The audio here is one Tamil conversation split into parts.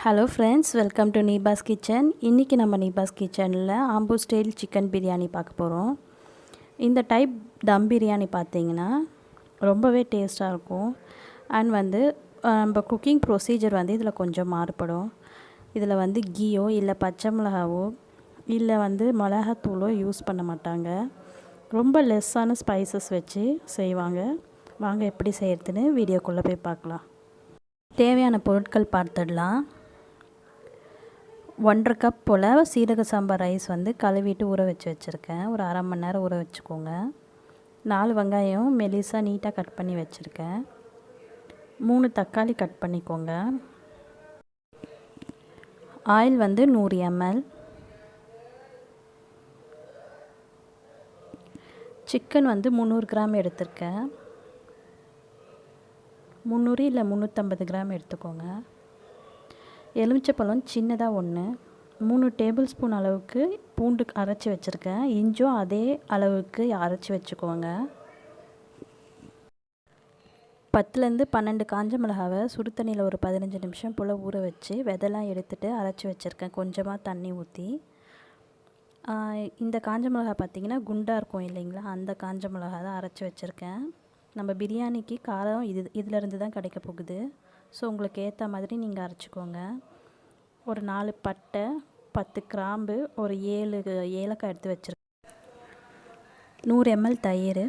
Hello friends, welcome to Neepa's kitchen. இன்றைக்கி நம்ம நீபாஸ் கிச்சனில் ஆம்பூர் ஸ்டைல் சிக்கன் பிரியாணி பார்க்க போகிறோம். இந்த டைப் தம் பிரியாணி பார்த்திங்கன்னா ரொம்பவே டேஸ்ட்டாக இருக்கும். அண்ட் நம்ம குக்கிங் ப்ரொசீஜர் இதில் கொஞ்சம் மாறுபடும். இதில் கீயோ இல்லை பச்சை மிளகாவோ இல்லை மிளகாத்தூளோ யூஸ் பண்ண மாட்டாங்க. ரொம்ப லெஸ்ஸான ஸ்பைசஸ் வச்சு செய்வாங்க. வாங்க எப்படி செய்கிறதுன்னு வீடியோக்குள்ளே போய் பார்க்கலாம். தேவையான பொருட்கள் பார்த்துடலாம். 1.5 கப் போல் சீரக சம்பா ரைஸ் கழுவிட்டு ஊற வச்சுருக்கேன். ஒரு அரை மணி நேரம் ஊற வச்சுக்கோங்க. 4 வெங்காயம் மெலிசாக நீட்டாக கட் பண்ணி வச்சுருக்கேன். 3 தக்காளி கட் பண்ணிக்கோங்க. Oil 100 ml. சிக்கன் 300 கிராம் எடுத்திருக்கேன். 300 இல்லை 350 கிராம் எடுத்துக்கோங்க. எலுமிச்சப்பழம் சின்னதாக 1, 3 டேபிள் ஸ்பூன் அளவுக்கு பூண்டு அரைச்சி வச்சுருக்கேன். இஞ்சும் அதே அளவுக்கு அரைச்சி வச்சுக்கோங்க. 10லேருந்து 12 காஞ்ச மிளகாவை சுடு தண்ணியில் ஒரு 15 நிமிஷம் போல் ஊற வச்சு விதைலாம் எடுத்துகிட்டு அரைச்சி வச்சுருக்கேன். கொஞ்சமாக தண்ணி ஊற்றி. இந்த காஞ்ச மிளகா பார்த்திங்கன்னா குண்டாக இருக்கும் இல்லைங்களா, அந்த காஞ்ச மிளகா தான் அரைச்சி வச்சுருக்கேன். நம்ம பிரியாணிக்கு காரம் இதிலேருந்து தான் கிடைக்க போகுது. ஸோ உங்களுக்கு ஏற்ற மாதிரி நீங்கள் அரைச்சிக்கோங்க. ஒரு 4 பட்டை, 10 கிராம்பு, ஒரு 7 ஏலக்காய் எடுத்து வச்சுருக்கேன். 100 ml தயிர்,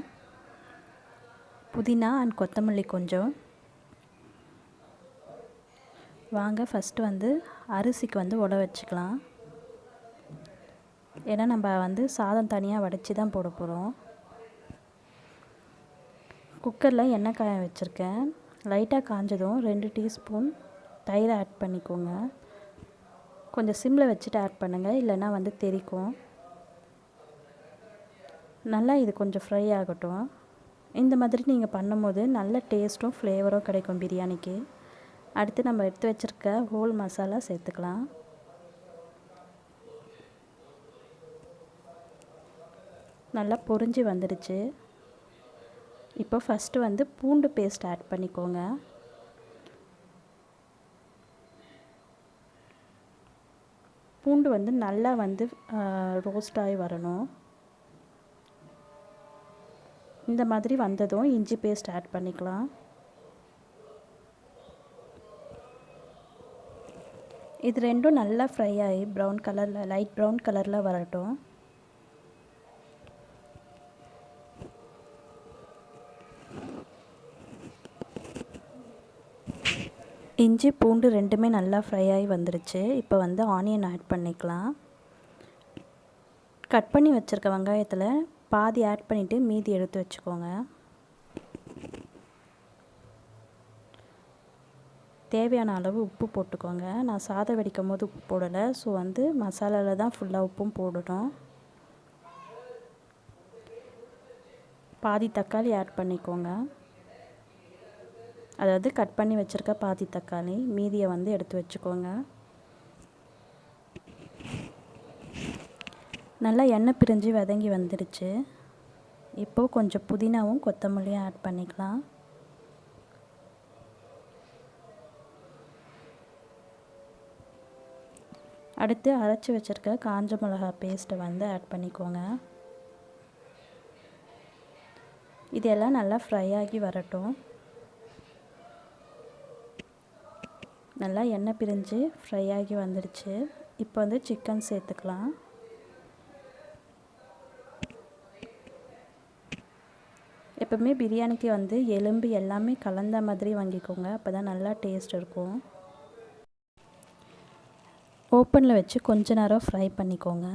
புதினா அண்ட் கொத்தமல்லி கொஞ்சம். வாங்க ஃபஸ்ட்டு அரிசிக்கு உட வச்சுக்கலாம். ஏன்னா நம்ம சாதம் தனியாக வடித்து தான் போட போகிறோம். குக்கரில் எண்ணெய் காய வச்சுருக்கேன். லைட்டாக காஞ்சதும் 2 டீஸ்பூன் தயிரை ஆட் பண்ணிக்கோங்க. கொஞ்சம் சிம்மில் வச்சுட்டு ஆட் பண்ணுங்கள், இல்லைன்னா தெறிக்கும். நல்லா இது கொஞ்சம் ஃப்ரை ஆகட்டும். இந்த மாதிரி நீங்கள் பண்ணும்போது நல்ல டேஸ்ட்டும் ஃப்ளேவரும் கிடைக்கும் பிரியாணிக்கு. அடுத்து நம்ம எடுத்து வச்சுருக்க ஹோல் மசாலா சேர்த்துக்கலாம். நல்லா பொரிஞ்சு வந்துடுச்சு. இப்போ ஃபஸ்ட்டு பூண்டு பேஸ்ட் ஆட் பண்ணிக்கோங்க. பூண்டு நல்லா ரோஸ்ட் ஆகி வரணும். இந்த மாதிரி வந்ததும் இஞ்சி பேஸ்ட் ஆட் பண்ணிக்கலாம். இது ரெண்டும் நல்லா ஃப்ரை ஆகி ப்ரௌன் கலரில், லைட் ப்ரௌன் கலரில் வரட்டும். இஞ்சி பூண்டு ரெண்டுமே நல்லா ஃப்ரை ஆகி வந்துருச்சு. இப்போ ஆனியன் ஆட் பண்ணிக்கலாம். கட் பண்ணி வச்சுருக்க வெங்காயத்தில் பாதி ஆட் பண்ணிவிட்டு மீதி எடுத்து வச்சுக்கோங்க. தேவையான அளவு உப்பு போட்டுக்கோங்க. நான் சாதம் வடிக்கும் போது உப்பு போடலை. ஸோ மசாலாவில் தான் ஃபுல்லாக உப்பும் போடணும். பாதி தக்காளி ஆட் பண்ணிக்கோங்க. அதாவது கட் பண்ணி வச்சுருக்க பாதி தக்காளி, மீதியை எடுத்து வச்சுக்கோங்க. நல்லா எண்ணெய் பிரிஞ்சு வதங்கி வந்துடுச்சு. இப்போது கொஞ்சம் புதினாவும் கொத்தமல்லியும் ஆட் பண்ணிக்கலாம். அடுத்து அரைச்சி வச்சுருக்க காஞ்ச மிளகா பேஸ்ட்டை ஆட் பண்ணிக்கோங்க. இதெல்லாம் நல்லா ஃப்ரை ஆகி வரட்டும். நல்லா எண்ணெய் பிரிஞ்சு ஃப்ரை ஆகி வந்துடுச்சு. இப்போ சிக்கன் சேர்த்துக்கலாம். எப்போவுமே பிரியாணிக்கு எலும்பு எல்லாமே கலந்த மாதிரி வாங்கிக்கோங்க. அப்போ தான் நல்லா டேஸ்ட் இருக்கும். ஓப்பனில் வச்சு கொஞ்ச நேரம் ஃப்ரை பண்ணிக்கோங்க.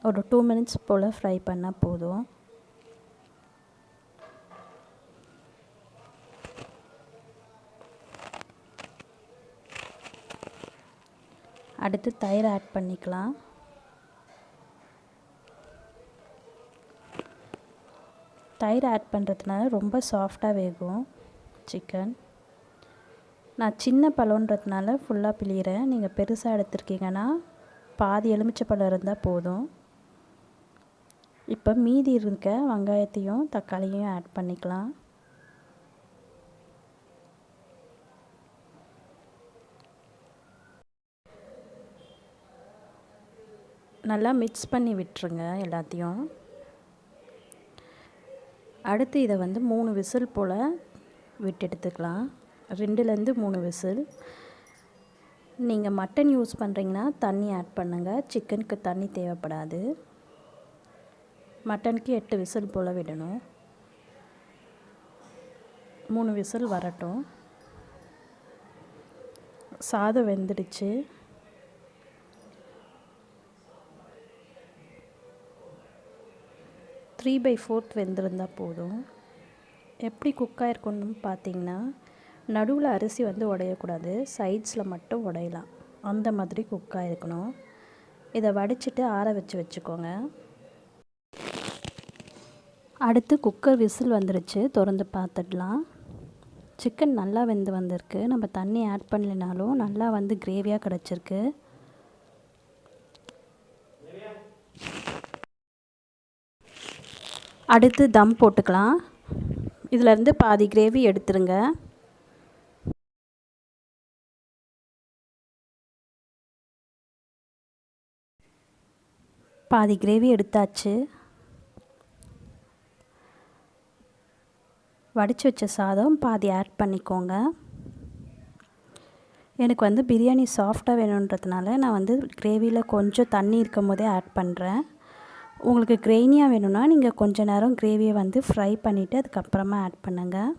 ஒரு 2 மினிட்ஸ் போல் ஃப்ரை பண்ணால் போதும். அடுத்து தயிர் ஆட் பண்ணிக்கலாம். தயிர் ஆட் பண்ணுறதுனால ரொம்ப சாஃப்டாக வேகும் சிக்கன். நான் சின்ன பழன்றதுனால ஃபுல்லாக பிழிகிறேன். நீங்கள் பெருசாக எடுத்துருக்கீங்கன்னா பாதி எலுமிச்சப்பழம் இருந்தால் போதும். இப்போ மீதி இருக்க வெங்காயத்தையும் தக்காளியும் ஆட் பண்ணிக்கலாம். நல்லா மிக்ஸ் பண்ணி விட்டுருங்க எல்லாத்தையும். அடுத்து இதை வந்து 3 விசில் போல் விட்டு எடுத்துக்கலாம். 2லேருந்து 3 விசில். நீங்கள் மட்டன் யூஸ் பண்ணுறீங்கன்னா தண்ணி ஆட் பண்ணுங்கள். சிக்கனுக்கு தண்ணி தேவைப்படாது. மட்டனுக்கு 8 விசில் போல் விடணும். 3 விசில் வரட்டும். சாதம் வெந்துடுச்சு. த்ரீ பை ஃபோர்த் வெந்திருந்தால் போதும். எப்படி குக் ஆகிருக்கணும்னு பார்த்தீங்கன்னா, நடுவில் அரிசி வந்து உடையக்கூடாது, சைட்ஸில் மட்டும் உடையலாம். அந்த மாதிரி குக் ஆகிருக்கணும். இதை வடிச்சிட்டு ஆற வச்சுக்கோங்க. அடுத்து குக்கர் விசில் வந்துருச்சு, திறந்து பார்த்துடலாம். சிக்கன் நல்லா வெந்து வந்திருக்கு. நம்ம தண்ணி ஆட் பண்ணலைனாலும் நல்லா வந்து கிரேவியாக கிடச்சிருக்கு. அடுத்து தம் போட்டுக்கலாம். இதிலேருந்து பாதி கிரேவி எடுத்துருங்க. பாதி கிரேவி எடுத்தாச்சு. வடித்து வச்ச சாதம் பாதி ஆட் பண்ணிக்கோங்க. எனக்கு வந்து பிரியாணி சாஃப்டாக வேணுன்றதுனால நான் வந்து கிரேவியில் கொஞ்சம் தண்ணி இருக்கும் போதே ஆட் பண்ணுறேன். உங்களுக்கு கிரேனியாக வேணும்னா நீங்கள் கொஞ்ச நேரம் கிரேவியை வந்து ஃப்ரை பண்ணிவிட்டு அதுக்கப்புறமா ஆட் பண்ணுங்கள்.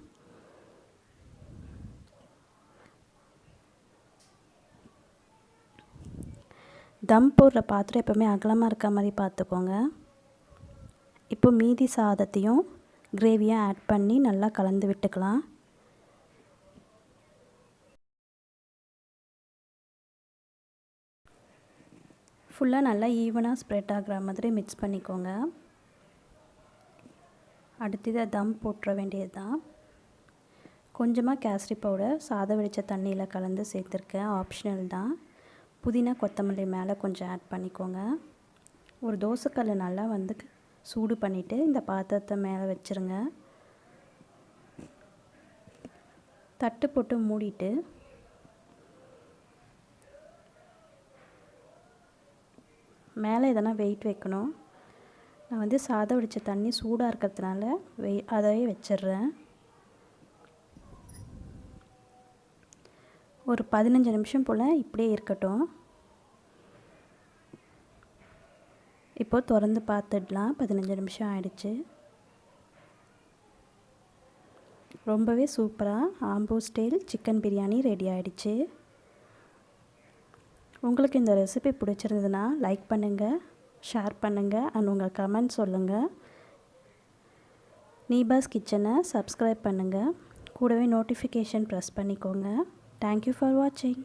தம் போடுற பாத்திரம் எப்போவுமே அகலமாக இருக்க மாதிரி பார்த்துக்கோங்க. இப்போ மீதி சாதத்தையும் கிரேவியாக ஆட் பண்ணி நல்லா கலந்து விட்டுக்கலாம். ஃபுல்லாக நல்லா ஈவனாக ஸ்ப்ரெட் ஆகிற மாதிரி மிக்ஸ் பண்ணிக்கோங்க. அடுத்து இதை தம் போட்டுற வேண்டியது தான். கொஞ்சமாக கேசரி பவுடர் சாதம் வடித்த தண்ணியில் கலந்து சேர்த்துருக்கேன், ஆப்ஷனல் தான். புதினா கொத்தமல்லி மேலே கொஞ்சம் ஆட் பண்ணிக்கோங்க. ஒரு தோசைக்கல் நல்லா வந்து சூடு பண்ணிவிட்டு இந்த பாத்திரத்தை மேலே வச்சுருங்க. தட்டு போட்டு மூடிட்டு மேலே எதனா வெயிட் வைக்கணும். நான் வந்து சாதம் வடித்த தண்ணி சூடாக இருக்கிறதுனால அதையே வச்சிடுறேன். ஒரு 15 நிமிஷம் போல் இப்படியே இருக்கட்டும். இப்போது திறந்து பார்த்துடலாம். 15 நிமிஷம் ஆயிடுச்சு. ரொம்பவே சூப்பராக Ambur style chicken biryani ready ஆகிடுச்சு. உங்களுக்கு இந்த ரெசிபி பிடிச்சிருந்ததுன்னா லைக் பண்ணுங்கள், ஷேர் பண்ணுங்கள் அண்ட் உங்கள் கமெண்ட் சொல்லுங்கள். நீபாஸ் கிச்சனை சப்ஸ்கிரைப் பண்ணுங்கள். கூடவே நோட்டிஃபிகேஷன் ப்ரெஸ் பண்ணிக்கோங்க. தேங்க்யூ ஃபார் வாட்சிங்.